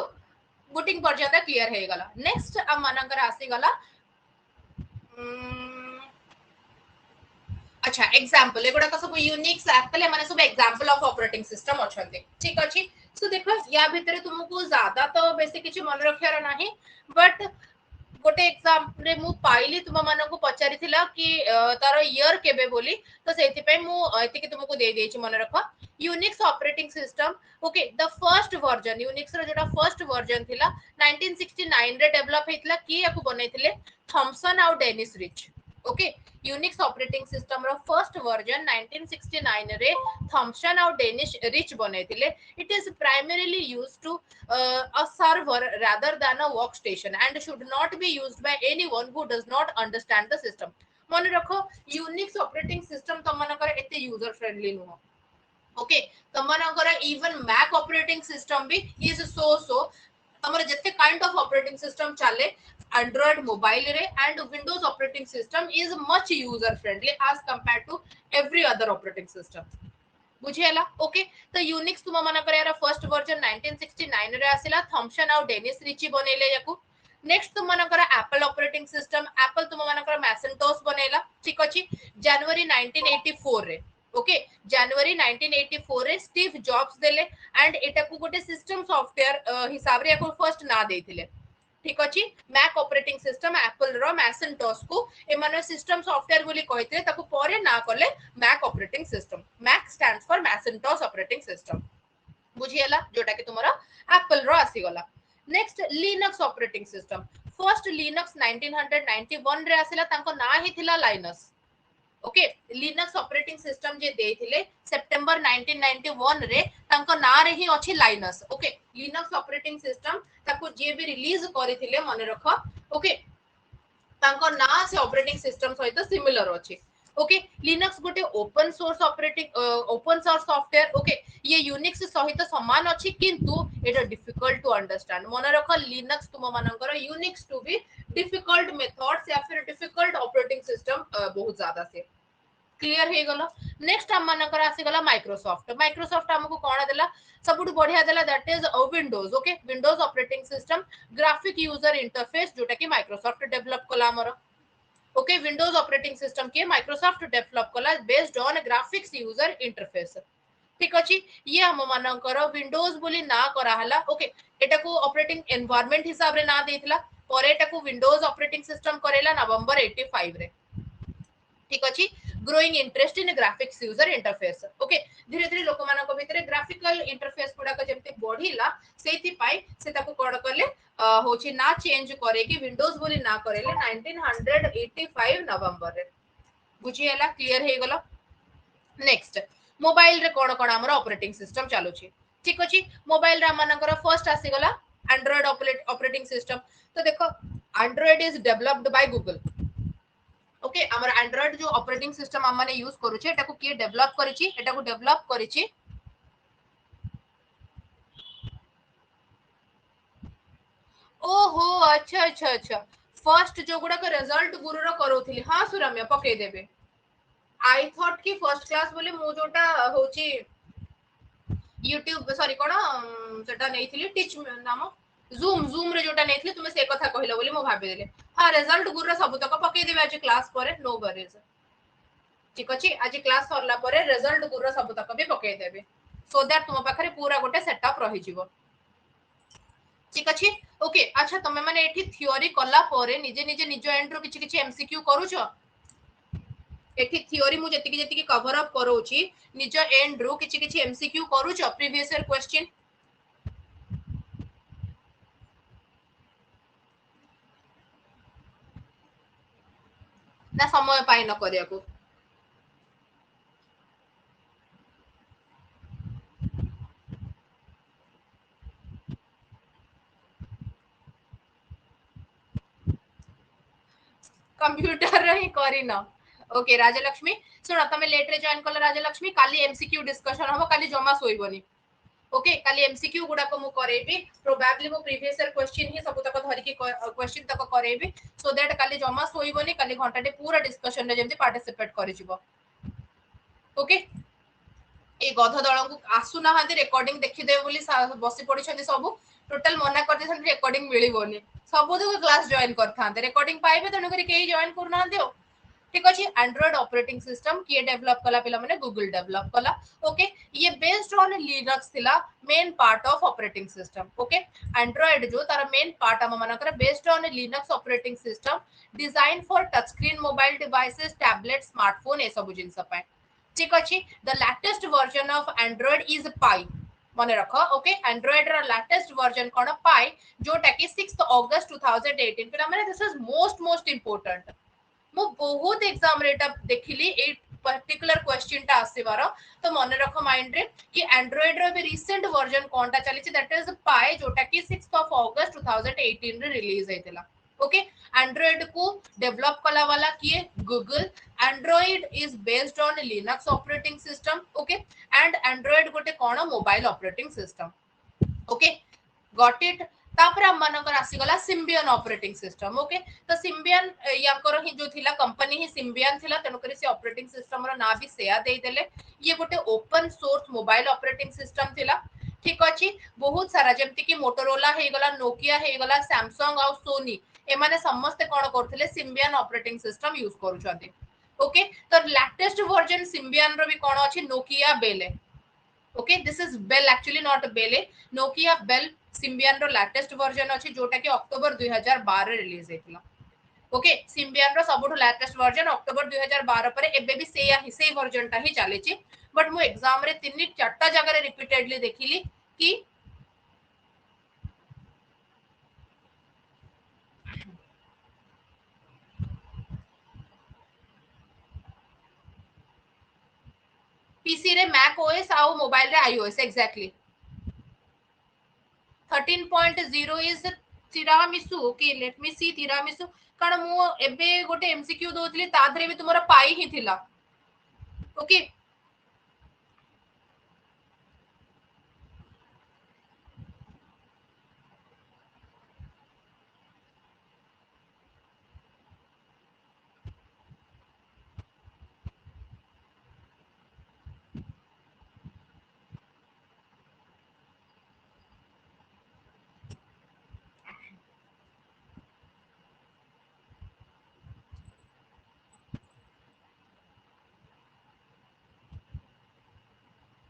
बुटिंग पर्यंत क्लियर हे गला नेक्स्ट हम मानकर आसी गला अच्छा एग्जांपल एगुडा सब यूनिक एक्चुअली माने सब एग्जांपल ऑफ ऑपरेटिंग सिस्टम अछंती ठीक अछि सो देखो या भीतर तुमको ज्यादा तो बेसी किछि मन रखियार नाही बट गोटे एग्जांपल रे मु पाइली तुम मानको पचारिथिला कि तार ईयर केबे बोली तो सेति पे मु एति कि तुमको दे देछि मन रख Unix operating system okay the first version Unix रो जेटा फर्स्ट वर्जन थिला 1969 रे डेवलप हेतिला कि याकू बनैथिले थॉमसन आउ Dennis Ritchie okay Unix operating system रो फर्स्ट वर्जन 1969 रे थॉमसन आउ डेनिस रिच बनैथिले it is primarily used to a server rather than a workstation and should not be used by anyone who does not understand the system मन रखो यूनिक्स ऑपरेटिंग सिस्टम तुम मनकर एते यूजर फ्रेंडली नुह ओके तुम मनकर इवन मैक ऑपरेटिंग सिस्टम भी इज सो तमर जत्ते काइंड ऑफ ऑपरेटिंग सिस्टम चले एंड्रॉइड मोबाइल रे and Windows operating system is much user friendly as compare to every other operating system बुझेला ओके तो यूनिक्स तुम मनकर यार फर्स्ट वर्जन 1969 रे आसिला थॉमसन आउ डेनिस रिची बनेले याकू नेक्स्ट तुम मनकर एप्पल ऑपरेटिंग सिस्टम एप्पल तुम मनकर मैसेंटोस बनेला ठीक अछि जनवरी 1984 रे ओके जनवरी 1984 रे स्टीव जॉब्स देले एंड एटा को गोटे सिस्टम सॉफ्टवेयर हिसाब रे याकू फर्स्ट ना देथिले ठीक अछि मैक ऑपरेटिंग सिस्टम एप्पल रो मैसेंटोस को एमानो सिस्टम सॉफ्टवेयर बोली कहते ताको परे ना करले Mac operating system Mac stands for Macintosh operating system बुझियला जोटा कि तुमरा एप्पल रो आसी गला next Linux operating system first Linux 1991 रे आसिला ताको ना ही थिला Linus okay Linux operating system जे देथिले सितंबर 1991 रे ताको ना रे ही अछि Linus okay Linux operating system ताको जे भी रिलीज करिथिले मने रखो ओके ताको ना से ऑपरेटिंग सिस्टम सहित सिमिलर अछि ओके लिनक्स गोटे open source operating open source software okay ये यूनिक्स सहित समान अछि किंतु एटा डिफिकल्ट टू अंडरस्टैंड मन रखो लिनक्स तुम मानकर Unix to be difficult methods या फिर डिफिकल्ट ऑपरेटिंग सिस्टम बहुत ज्यादा से क्लियर हे गलो नेक्स्ट हम मानकर आसी गला माइक्रोसॉफ्ट हमको कोन देला सबुठ बढ़िया देला that is Windows okay Windows operating system graphic user interface जोटा कि माइक्रोसॉफ्ट डेवलप कला हमर ओके विंडोज ऑपरेटिंग सिस्टम के माइक्रोसॉफ्ट डेवलप कला based on graphics user interface ठीक अछि ये हम मानकर विंडोज बोली ना करा हला ओके एटा को ऑपरेटिंग एनवायरनमेंट हिसाब रे ना देथिला पर एटा को विंडोज ऑपरेटिंग सिस्टम करेला नवंबर 85 रे ठीक अछि growing interest in graphics user interface okay धीरे धीरे लोक मानको भितरे ग्राफिकल इंटरफेस गुडा को जेमते बढ़िला सेति पाई से ताको कोड करले होची ना चेंज करे कि विंडोज बोली ना करेले 1985 नवंबर रे बुझियला क्लियर हे गलो नेक्स्ट मोबाइल रे कोन कोन हमर ऑपरेटिंग सिस्टम चालू छी ठीक अछि मोबाइल रे मानकर फर्स्ट आसी गला एंड्रॉइड ऑपरेटिंग सिस्टम तो देखो Android is developed by Google okay हमर एंड्रॉइड जो ऑपरेटिंग सिस्टम हम माने यूज करू छे एटा को के डेवलप करिछि एटा को डेवलप करिछि ओहो अच्छा अच्छा अच्छा फर्स्ट जो गुडा को रिजल्ट गुरु रो करूथिली हां सुरम्य पके देबे आई थॉट कि फर्स्ट क्लास बोले मु जोटा होची यूट्यूब सॉरी कोन सेटा नेइथिली टीच नाम जूम रे जोटा नेइथिली तुमे से कथा कहिलो बोली मु भाबे देले हां रिजल्ट गुरु रो सब तक पके देबे आज क्लास परे नो वरीज ठीक अछि आज क्लास सरला परे रिजल्ट गुरु रो सब तक भी पके देबे सो दैट तुम पाखरे पूरा गोटे सेटअप रहि जिवो ठीक अछि ओके अच्छा तमे माने एठी थ्योरी कला परे निजे निजे निजो एंड रो किछि किछि एमसीक्यू करूछो एठी थ्योरी मु जति जति कवर अप करोची निज एंड रो किछि किछि एमसीक्यू करूछो प्रीवियस ईयर क्वेश्चन ना समय पाई न करिया को कंप्यूटर रे करी न ओके राजलक्ष्मी सुन तमे लेट रे जॉइन कल राजलक्ष्मी काली एमसीक्यू डिस्कशन हो काली जमा सोइबनी ओके काली एमसीक्यू गुडा को मु करेबी प्रोबेबली मु प्रीवियस ईयर क्वेश्चन ही सब तक धरि के क्वेश्चन तक करेबी सो दैट काली जमा सोइबनी काली घंटाटे पूरा डिस्कशन रे जेमति पार्टिसिपेट करि जिवो ओके ए गध दल को आसु ना रेकॉर्डिंग देखिदेवे बोली बसी पड़ी सब टोटल मना कर रेकॉर्डिंग मिलबोनी सब क्लास जॉइन करते रेकॉर्डिंग पाइबे तेणुक कहीं जॉइन करना ठीक अच्छे एंड्रॉइड ऑपरेटिंग सिस्टम किए डेवलप कला पिला माने गूगल डेवलप कला ओके ये बेस्ड ऑन लिनक्स थिला main part of operating system okay Android जो तार मेन पार्ट हम मानकर based on Linux operating system design for touch screen mobile devices tablet smartphone ए सब जिनस पाए ठीक अच्छे the latest version of Android is Pie मन रख ओके एंड्रॉइड रो लेटेस्ट वर्जन कोन पाई जोटा कि 6 अगस्त 2018 पिला माने दिस इज मोस्ट इंपोर्टेंट मु बहुत एग्जाम रे एटा देखिली ए पर्टिकुलर क्वेश्चन टा आसीबार तो मन रख माइंड रे कि एंड्रॉइड रो रिसेंट वर्जन कोनटा चली छि दैट इज पाई जोटा कि 6 अगस्त 2018 रे रिलीज हेतिला ओके एंड्रॉइड को डेवलप कला वाला किए Google Android is based on Linux operating system okay and Android गोटे कोन mobile operating system okay got it तापर हम मानकर आसीगला सिम्बियन ऑपरेटिंग सिस्टम ओके तो सिम्बियन याकर ही जो थिला कंपनी ही सिम्बियन थिला तनो करी से ऑपरेटिंग सिस्टम रो ना भी सेया दे देले ये गोटे open source mobile operating system थिला ठीक अछि बहुत सारा जेमति कि मोटोरोला हे गला नोकिया हे गला सैमसंग और सोनी ए माने समस्त कोन करथिले सिम्बियन ऑपरेटिंग सिस्टम यूज करूछथि ओके तो लेटेस्ट वर्जन सिम्बियन रो भी कोन अछि Nokia Belle okay this is Belle actually not Belle Nokia Belle Symbian रो लेटेस्ट वर्जन अछि जोटा कि अक्टोबर 2012 रे रिलीज हेतिला ओके सिम्बियन रो सबुठु लेटेस्ट वर्जन अक्टोबर 2012 पर एबे भी सेही वर्जन ता ही चले छि बट मु एग्जाम रे 3-4 जगह रे रिपीटेडली देखिली कि पीसी रे मैक ओएस आ मोबाइल रे iOS exactly 13.0 is tiramisu okay let me see tiramisu कारण मु एबे गोटे एमसीक्यू दोतली ताधरे भी तुमरा पाई ही थिला ओके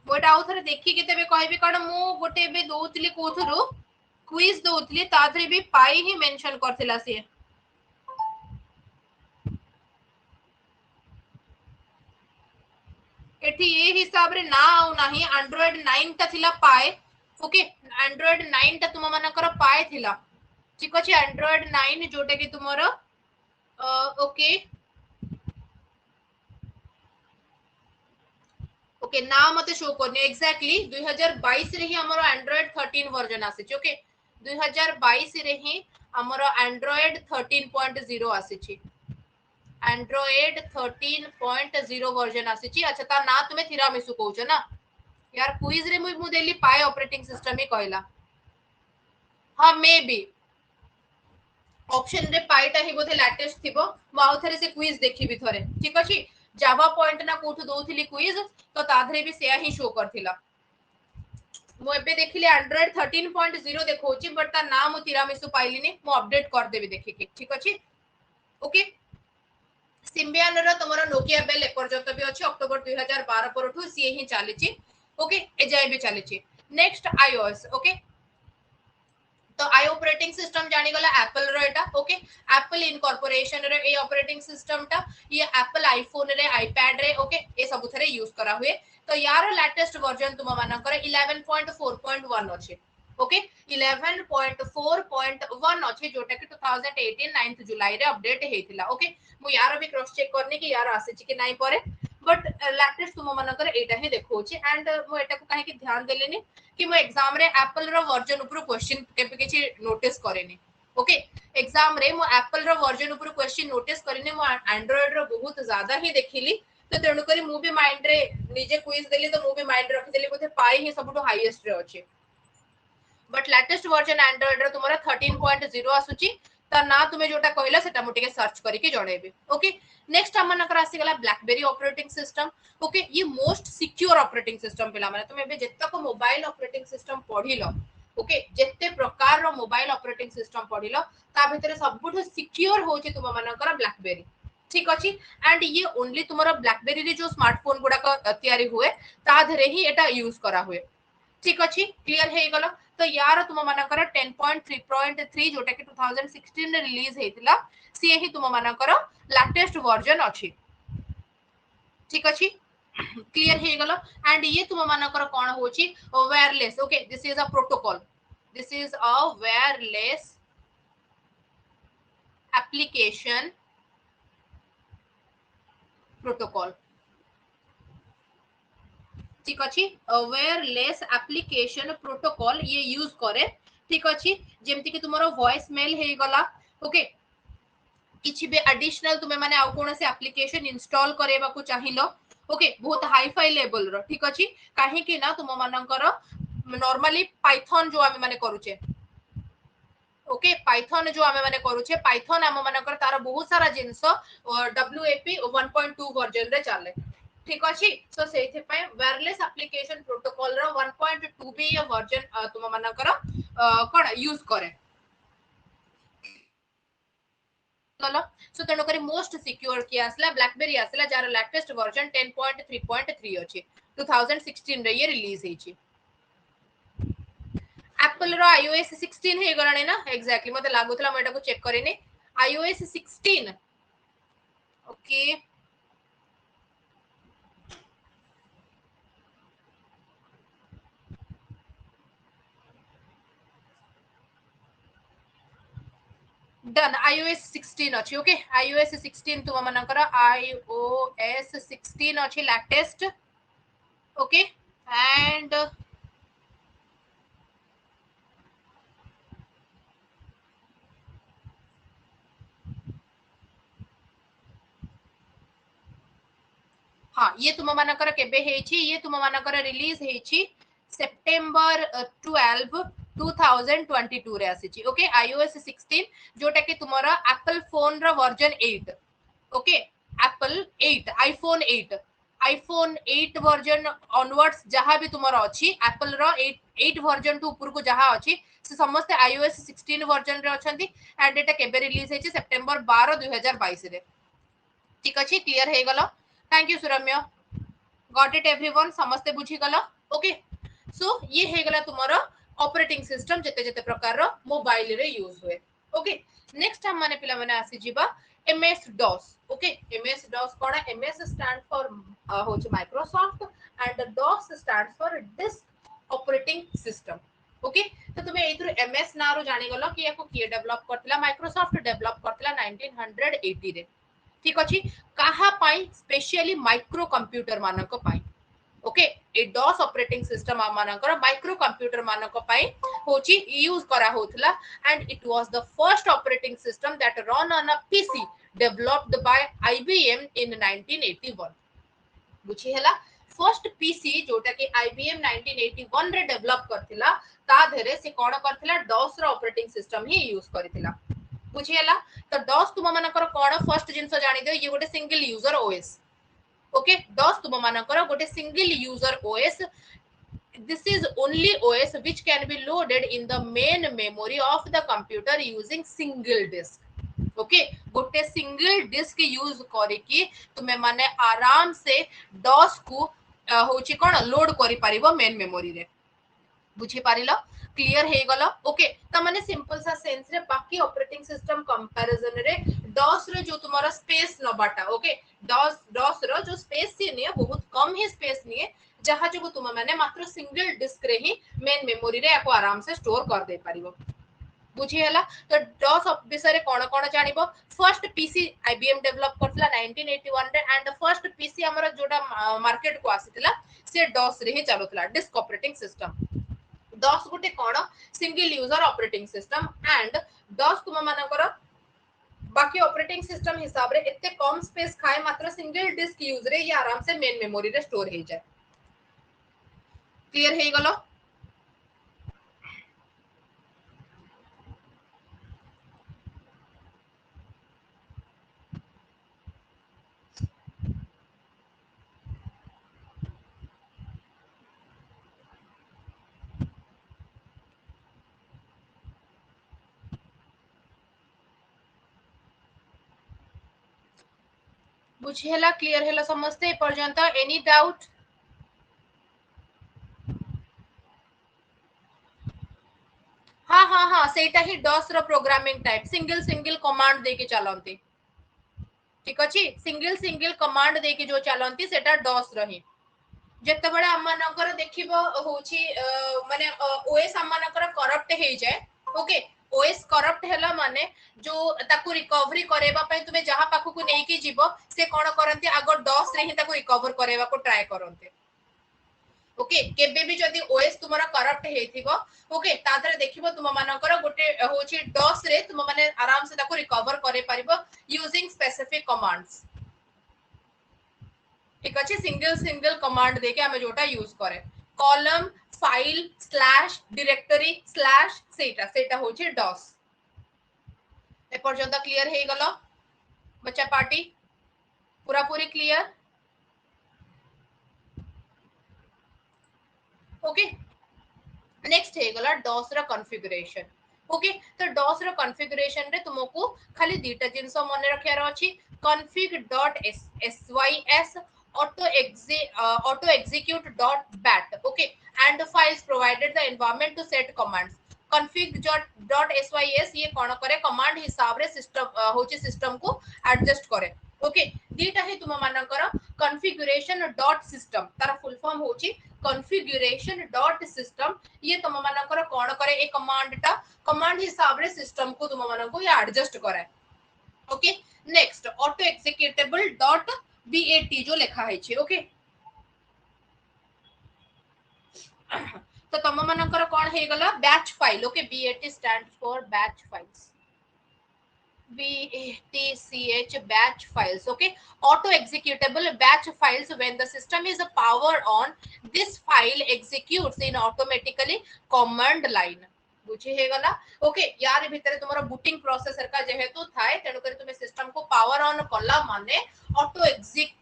मोटा आउ थरे देखि के तेबे कहबी कारण मु गोटे एबे दोतली कोथुरु क्विज दोतली ताधरे भी पाई ही मेंशन करथिला से एठी ए हिसाब रे ना आउ नाही एंड्रॉइड 9 ता थिला पाए ओके एंड्रॉइड 9 ता तुम मानकर पाए थिला ठीक अछि एंड्रॉइड 9 जोटे कि तुमरो ओके ओके ना मते शो करने एग्जैक्टली 2022 रे ही हमरो एंड्रॉइड 13 वर्जन आसे ओके 2022 रे ही हमरो एंड्रॉइड 13.0 आसे छी एंड्रॉइड 13.0 वर्जन आसे छी अच्छा ता ना तुमे थिरामिसु कहउछ ना यार क्विज रे मु देली पाए ऑपरेटिंग सिस्टम ही कहला हां मे बी ऑप्शन रे पाइटा ही बोथे लेटेस्ट थिबो मु आउ थरे से क्विज देखिबी थरे ठीक अछि जावा पॉइंट ना कोठु दोथिली क्विज तो ताधरे भी सेया ही शो करथिला मु एबे देखिले एंड्रॉइड 13.0 देखौची बट ता नाम मु तिरामिसु पाइलिनी मु अपडेट कर देबी देखिके ठीक अछि ओके सिम्बियन रो तमरो नोकिया बेल एपर्यंत भी अछि अक्टोबर 2012 परठु सी ही चलीची ओके ए जाय भी चलीची नेक्स्ट आईओएस ओके तो आई ऑपरेटिंग सिस्टम जानी गला एप्पल रो एटा ओके एप्पल इनकॉर्पोरेशन रे ए ऑपरेटिंग सिस्टम टा ये एप्पल आईफोन रे आईपैड रे ओके ए सब थरे यूज करा हुए तो यार लेटेस्ट वर्जन तुम मानकर 11.4.1 अछि ओके 11.4.1 अछि जोटा कि 2018 9th जुलाई रे अपडेट हेतिला ओके मु यार भी क्रॉस चेक करने कि यार आसे कि नाही परे बट लेटेस्ट तुम मानकर एटा ही देखौची एंड मु एटा को काहे कि ध्यान देलेनी कि मु एग्जाम रे एप्पल रो वर्जन ऊपर क्वेश्चन केबे किछि नोटिस करेनी ओके एग्जाम रे मु एप्पल रो वर्जन ऊपर क्वेश्चन नोटिस करेनी मु एंड्रॉइड रो बहुत ज्यादा ही देखिली तो तेणु करी मु भी माइंड रे निजे क्विज देली तो मु भी माइंड रखि देली बोथे पाई ही सबटो हाईएस्ट रे अछि बट लेटेस्ट वर्जन एंड्रॉइड रो तुमरा 13.0 आसुची ता ना तुम्हें जोटा कहला सेटा मु टिके सर्च करके जणेबे ओके नेक्स्ट हम मनकर आसी गला ब्लैकबेरी ऑपरेटिंग सिस्टम ओके ये मोस्ट सिक्योर ऑपरेटिंग सिस्टम पिला माने तुम एबे जेतक मोबाइल ऑपरेटिंग सिस्टम पढिलो ओके जेते प्रकार रो मोबाइल ऑपरेटिंग सिस्टम पढिलो ता भितरे सबुठ सिक्योर होची तुम मनकर ब्लैकबेरी ठीक अछि एंड ये ओनली तुम्हारा ब्लैकबेरी रे जो स्मार्टफोन गुडा का तयारी हुए ता धरे ही एटा यूज करा हुए ठीक अछि क्लियर हे गलो तो यार तुम मानकर 10.3.3 जोटा कि 2016 रे रिलीज हेतिला सी ही तुम मानकर लेटेस्ट वर्जन अछि ठीक अछि क्लियर हे गलो एंड ये तुम मानकर कोन होची wireless okay this is a protocol this is a wireless application protocol ठीक अछि वायरलेस एप्लीकेशन प्रोटोकॉल ये यूज करे ठीक अछि जेमति कि तुम्हारो वॉइस मेल हे गला ओके किछि बे एडिशनल तुमे माने आ कोन से एप्लीकेशन इंस्टॉल करेबा को चाहिलो ओके बहुत हाई फाई लेवल रो ठीक अछि काहे कि ना तुम मानकर नॉर्मली पाइथन जो आमे माने करूचे ओके पाइथन जो आमे माने करूचे पाइथन आम मानकर तार बहुत सारा जिंस डब्ल्यूएपी 1.2 वर्जन रे चले ठीक अछि सो सेथि पय वायरलेस एप्लीकेशन प्रोटोकॉल रो 1.2 बी वर्जन तुम मानकर कोन यूज करे कलो सो तेणु करी मोस्ट सिक्योर की आसला ब्लैकबेरी आसला जार लेटेस्ट वर्जन 10.3.3 अछि 2016 रे ये रिलीज हेछि एप्पल रो iOS 16 हे गलाने ना एग्जैक्टली मते लागुतला म एटा को चेक करिने iOS 16 ओके डन iOS 16 अछि ओके iOS 16 तुम मानकर iOS 16 अछि लेटेस्ट ओके एंड हाँ ये तुम मानकर केबे हेछि ये तुम मानकर रिलीज हेछि सेप्टेम्बर 12 2022 रे आसी ओके iOS 16 जोटा कि तुम्हारा एप्पल फोन रो version 8 okay Apple 8 iPhone 8 version onwards जहां भी तुम्हारा अछि एप्पल रो 8 वर्जन टू ऊपर को जहां अछि से समस्त iOS 16 वर्जन रे अछंती एंड एटा केबे रिलीज हेछि सेप्टेम्बर 12 2022 रे ठीक अछि क्लियर हे गलो थैंक यू सुरम्य गॉट इट एवरीवन समस्ते बुझी गला ओके सो ये हे गला तुम्हारा ऑपरेटिंग सिस्टम जते जते प्रकार रो मोबाइल रे यूज हुए ओके नेक्स्ट हम माने पिला माने आसी जिबा MS DOS okay MS DOS कोन MS स्टैंड फॉर होच Microsoft and DOS stand for disk operating system okay तो तुमे एथुर MS ना रो जानि गलो कि याको किए डेवलप करथिला माइक्रोसॉफ्ट डेवलप करथिला 1980 रे ठीक अछि काहा पाई स्पेशली माइक्रो कंप्यूटर मानक पाई ओके ए डॉस ऑपरेटिंग सिस्टम मानकर माइक्रो कंप्यूटर मानक पाई होची यूज करा होतला and it was the first operating system that run on a PC developed by IBM इन 1981 बुझी हला फर्स्ट पीसी जोटा कि IBM 1981 रे डेवलप करथिला ता धरे से कोन करथिला डॉस रो ऑपरेटिंग सिस्टम ही यूज करथिला बुझी हला तो डॉस तुम मानकर कोन फर्स्ट जिंस जानि दियो ये गोटे single user OS okay DOS तुम मानकर गोटे single user OS this is only OS which can be loaded in the main memory of the computer using single disk okay गोटे सिंगल डिस्क यूज करिकी तुमे माने आराम से DOS को होची कोन लोड करि परिबो मेन मेमोरी रे बुझी पारिलो क्लियर हे गलो ओके त माने सिंपल सा सेंस रे बाकी ऑपरेटिंग सिस्टम कंपैरिजन रे DOS रे जो तुम्हारा स्पेस नबाटा ओके DOS रो जो स्पेस से निए बहुत कम ही स्पेस निए जहां जो तुम माने मात्र सिंगल डिस्क रे ही मेन मेमोरी रे को आराम से स्टोर कर दे परिबो बुझी हला तो DOS विषय कोन कोन जानिबो फर्स्ट पीसी IBM डेवलप करथला 1981 रे एंड फर्स्ट पीसी हमर जोटा मार्केट को आसीतला से DOS रे ही चलुतला डिस्क ऑपरेटिंग सिस्टम DOS गोटे कोन single user operating system and DOS तुम मानकर बाकी ऑपरेटिंग सिस्टम हिसाब रे एते कम स्पेस खाए मात्र सिंगल डिस्क यूज रे ये आराम से मेन मेमोरी रे स्टोर हे जाय क्लियर हे गलो बुझेला क्लियर हेला समस्ते पर्यंत एनी डाउट हाँ हाँ हाँ सेटा ही डॉस रो programming type single single command दे के चलंती ठीक अछि सिंगल सिंगल कमांड दे के जो चलंती सेटा डॉस रही जते बडा हमनकर देखिबो होची माने ओएस हमनकर करप्ट हे जाय ओके ओएस करप्ट हैला माने जो ताकू रिकवरी करेबा पय तुमे जहा पाखु को नै की जीवो से कोन करंती आगो डॉस रे ही ताकू रिकवर करेबा को ट्राई करंती ओके केबे भी जदी ओएस तुमरा करप्ट हेथिबो ओके तादरे देखिबो तुम मानकर गोटे होची डॉस रे तुम माने आराम से ताकू रिकवर करे परिबो यूजिंग स्पेसिफिक कमांड्स ठीक अच्छे सिंगल सिंगल कमांड देके हमें जोटा यूज करे column file slash directory slash सेटा सेटा होचे डॉस ए पर्यंत क्लियर हे गलो बच्चा पार्टी पूरा पूरी क्लियर ओके नेक्स्ट हे गला डॉस रा कॉन्फ़िगरेशन ओके तो डॉस रा कॉन्फ़िगरेशन रे तुमको खाली दीटा जिंस मन रखियार अछि config.sys auto execute .bat okay and the files provided the environment to set commands config.sys ये कोन करे कमांड हिसाब रे सिस्टम होची सिस्टम को एडजस्ट करे ओके दीटा ही तुम मानकर configuration डॉट सिस्टम तार फुल फॉर्म होची configuration डॉट सिस्टम ये तुम मानकर कोन करे ए कमांड हिसाब रे सिस्टम को तुम मानको ये एडजस्ट करे okay next auto executable dot bat जो लिखा है छे ओके तो तुम मानकर कोन हे गला batch file okay bat stands for batch files BATCH batch files okay auto executable batch files when the system is power on this file executes in automatically command line बुझी हे गला ओके यार भीतर तुमरा बूटिंग प्रोसेसर का जेहेतु थाए तेनु करी तुमे सिस्टम को पावर ऑन कला माने ऑटो exec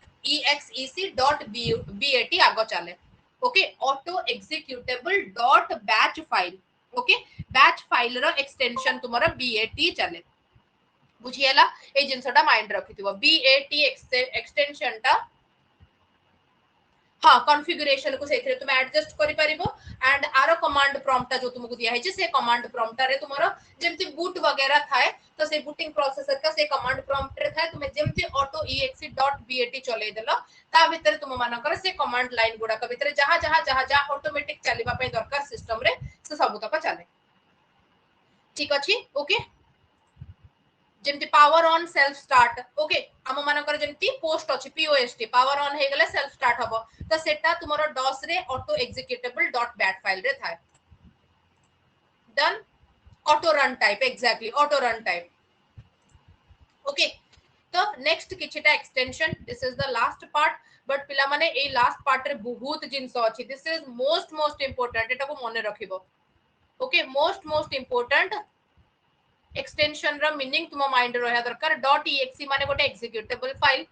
आगो चले okay auto executable dot batch file okay batch file रो एक्सटेंशन तुमरा BAT चले बुझिएला ए जिंसटा माइंड रखिथिबो BAT एक्सटेंशन टा हां कॉन्फ़िगरेशन को सेथरे तुम एडजस्ट करि परिबो एंड आरो कमांड प्रॉम्प्ट जो तुमको दिया है जे से कमांड प्रॉम्प्ट रे तुमरो जेमति बूट वगैरह थाए तो से बूटिंग प्रोसेसर का से कमांड प्रॉम्प्ट रे थाए तुम जेमति ऑटो exe.bat चले देलो ता भीतर तुम मानकर से कमांड लाइन गुडा का भीतर जहां ऑटोमेटिक चलीबा पे दरकार सिस्टम रे से सब तक चले ठीक अछि ओके जेमति power on self start okay हम मानकर जेमति पोस्ट अछि POST पावर ऑन हे गेले सेल्फ स्टार्ट हबो तो सेटा तुमरो डॉस रे auto executable dot bat file रे थाए done auto run type exactly auto run type okay तो नेक्स्ट किछटा extension this is the last part but पिला माने ए लास्ट पार्ट रे बहुत जिंस अछि दिस इज मोस्ट इंपोर्टेंट एटा को मने रखिबो ओके मोस्ट इंपोर्टेंट एक्सटेंशन रा मीनिंग तुम माइंड रहया दरकार .exe माने गोटे एक्जीक्यूटेबल फाइल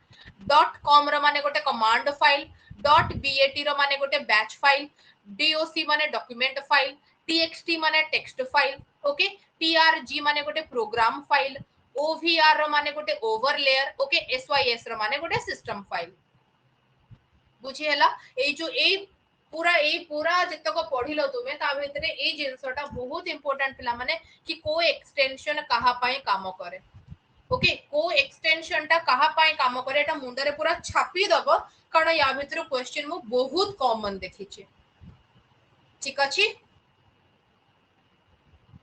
.com रा माने गोटे कमांड फाइल .bat रा माने गोटे बैच फाइल doc माने डॉक्यूमेंट फाइल txt माने टेक्स्ट फाइल ओके prg माने गोटे प्रोग्राम फाइल ovr रा माने गोटे ओवरलेयर ओके sys रा माने गोटे सिस्टम फाइल बुझी हला ए जो पूरा जितक पढ़िलो तुमे ता भितरे ए जिंसटा बहुत इंपोर्टेंट पिला माने कि को एक्सटेंशन कहा पाए काम करे ओके को एक्सटेंशन टा कहा पाए काम करे एटा मुंडा रे पूरा छापी दबो कारण या भितरे क्वेश्चन मु बहुत कॉमन देखि छी ठीक अछि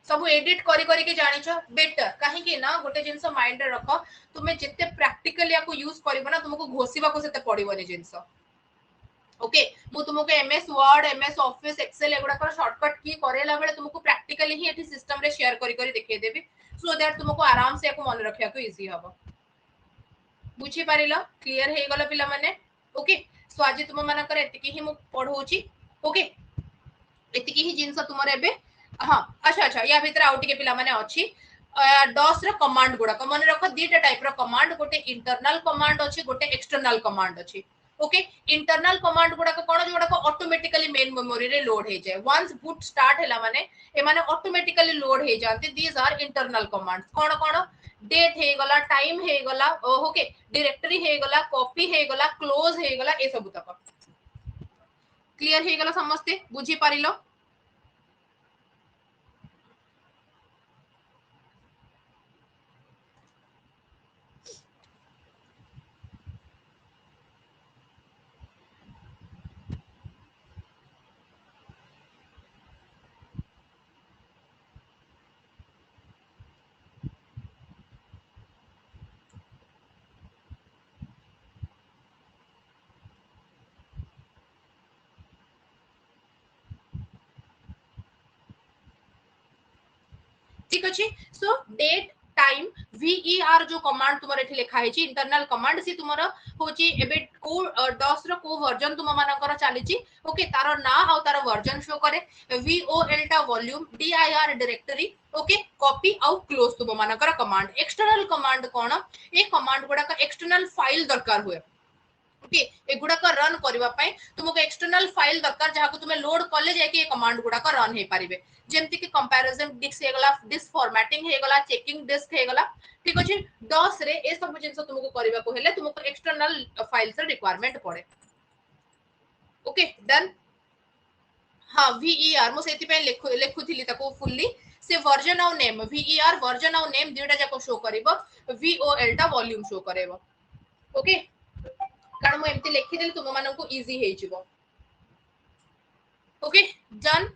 सब एडिट करी करी के जानि छ बेटर काहे कि ना गोटे जिंस माइंड रे रखो तुमे जिते प्रैक्टिकली या को यूज करबो ना तुमको घोसीबा को सेते पड़िबोनी जिंस ओके मु तुमको MS Word MS Office Excel एगुडा कर शॉर्टकट की करेला बेले तुमको प्रैक्टिकली ही एठी सिस्टम रे शेयर करी करी देखै देबी सो दैट तुमको आराम से एको मन रखिया को इजी हबो बुझी पारिलो क्लियर हे गलो पिला माने ओके सो आज तुम माना कर एतिकी ही मु पढौची ओके एतिकी ही जिंस तुमरे बे हां अच्छा या भीतर आउट के पिला माने अछि डॉस रे कमांड गुडा मन रखो दीटा टाइप रो कमांड गोटे इंटरनल कमांड अछि गोटे एक्सटर्नल कमांड अछि ओके इंटरनल कमांड गुडा कोन जोडा को ऑटोमेटिकली मेन मेमोरी रे लोड हे जाय वंस बूट स्टार्ट हैला माने ए माने ऑटोमेटिकली लोड हे जानते दीज आर इंटरनल कमांड्स कोन कोन डेट हे गला टाइम हे गला ओके डायरेक्टरी हे गला कॉपी हे गला क्लोज हे गला ए सब तक क्लियर हे गला समस्ते बुझी पारिलो ठीक अछि सो डेट टाइम VER जो कमांड तुमर एठी लिखा है इंटरनल कमांड सी तुमर होची एबे को 10 रो को वर्जन तुम मानकर चलीची ओके तारो ना आ तारो वर्जन शो करे VOL टा volume DIR directory okay copy आउ क्लोज तुम मानकर कमांड एक्सटर्नल कमांड कोन ए कमांड गुडा का एक्सटर्नल फाइल दरकार हुए ओके एगुडा का रन करबा पई तुमको एक्सटर्नल फाइल दरकार जहा को तुमे लोड करले जाय कि कमांड गुडा का रन हे पारिबे जेमति कि कंपैरिजन डिस्क हे गला डिस्क फॉर्मेटिंग हे गला चेकिंग डिस्क हे गला ठीक अछि डॉस रे ए सब जिंस तुमको करबा को हेले तुमको एक्सटर्नल फाइल से रिक्वायरमेंट पड़े ओके डन हां VER मो सेति पे लेखुथिली ताको फुल्ली से वर्जन और नेम VER वर्जन और नेम दुटा जाको शो करिवो VOL टा वॉल्यूम शो करेबो ओके कारण मु एमती लिखि देली तुम माननको इजी हे जिवो ओके डन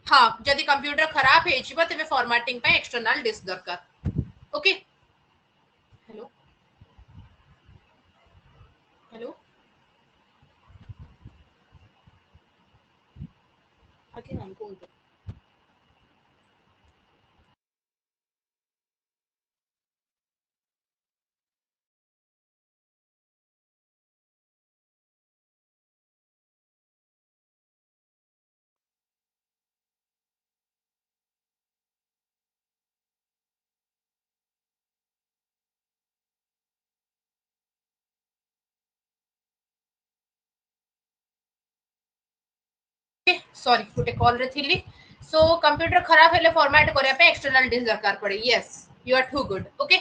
हाँ जदि कंप्यूटर खराब हे जिवो तबे फॉर्मेटिंग पे एक्सटर्नल डिस्क दरकार ओके हेलो हेलो आगे नाम को सॉरी गोटे कॉल रे थिली सो कंप्यूटर खराब हेले फॉर्मेट करिया पे एक्सटर्नल डिस्क दरकार पड़े yes you are too good okay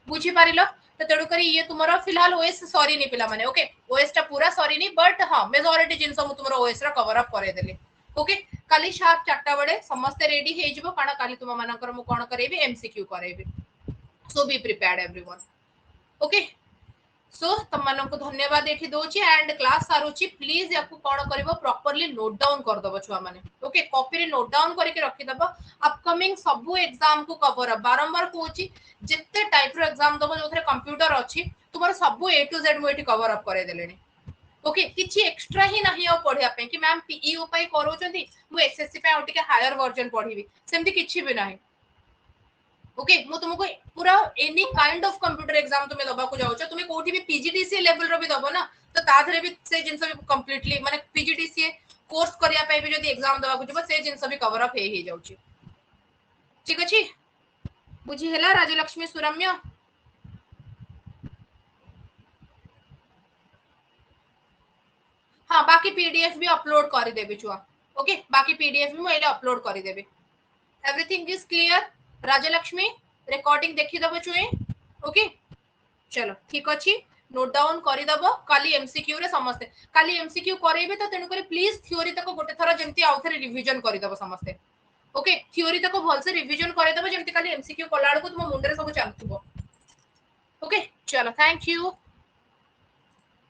बुझी पारिलो तो तेडु करी ये तुमरो फिलहाल ओएस सॉरी नहीं पिला माने ओके ओएस टा पूरा सॉरी नहीं बट हां मेजॉरिटी जिंस मु तुमरो ओएस रा कवर अप करे देली ओके काली शार्प 4टा बडे समस्त रेडी हे जिवो काना काली तुम मानकर मु कोन करेबी एमसीक्यू करेबी so be prepared everyone okay so तुम मानन को धन्यवाद एठी दोची एंड क्लास सारुची प्लीज याकू कोन करबो प्रॉपर्ली नोट डाउन कर दबो छुआ माने ओके कॉपी रे नोट डाउन करके रखि दबो अपकमिंग सबु एग्जाम को कवर बारंबार कोची जिते टाइप रो एग्जाम दबो जोथरे कंप्यूटर अछि तुमर सबु ए टू जेड मु एठी कवर अप करे देलेनी ओके किछि एक्स्ट्रा ही नहीं आ पढिया पे कि मैम पीईओ पई करूचंती मु एसएससी पे आउटिके हायर वर्जन पढिबी सेमती किछि भी नाही ओके मु तुमको पूरा any kind of computer exam तुमे दबा को जाउछ तुमे कोठी भी पीजीडीसीए लेवल रो भी दबो ना तो ता धरे भी से जिंस भी कंप्लीटली माने पीजीडीसीए कोर्स करिया पे भी जदी एग्जाम दबा को जबो से जिंस भी कवर अप हे जाउछ ठीक अछि बुझी हैला राजलक्ष्मी सुरम्य हाँ बाकी पीडीएफ भी अपलोड कर देबे छुआ ओके बाकी पीडीएफ भी मोइले अपलोड कर देबे everything is clear Rajalakshmi recording देखि दबो छुए ओके चलो ठीक अछि नोट डाउन करि दबो काली एमसीक्यू रे समस्त काली एमसीक्यू करेबे तो तेनु करे प्लीज थ्योरी तक गोटे थरा जेंती आउथरे रिवीजन करि दबो समस्त ओके थ्योरी तक भल से रिवीजन करे दबो जेंती काली एमसीक्यू कलाड़ को तुम मुंडरे सब चलथुबो ओके चलो थैंक यू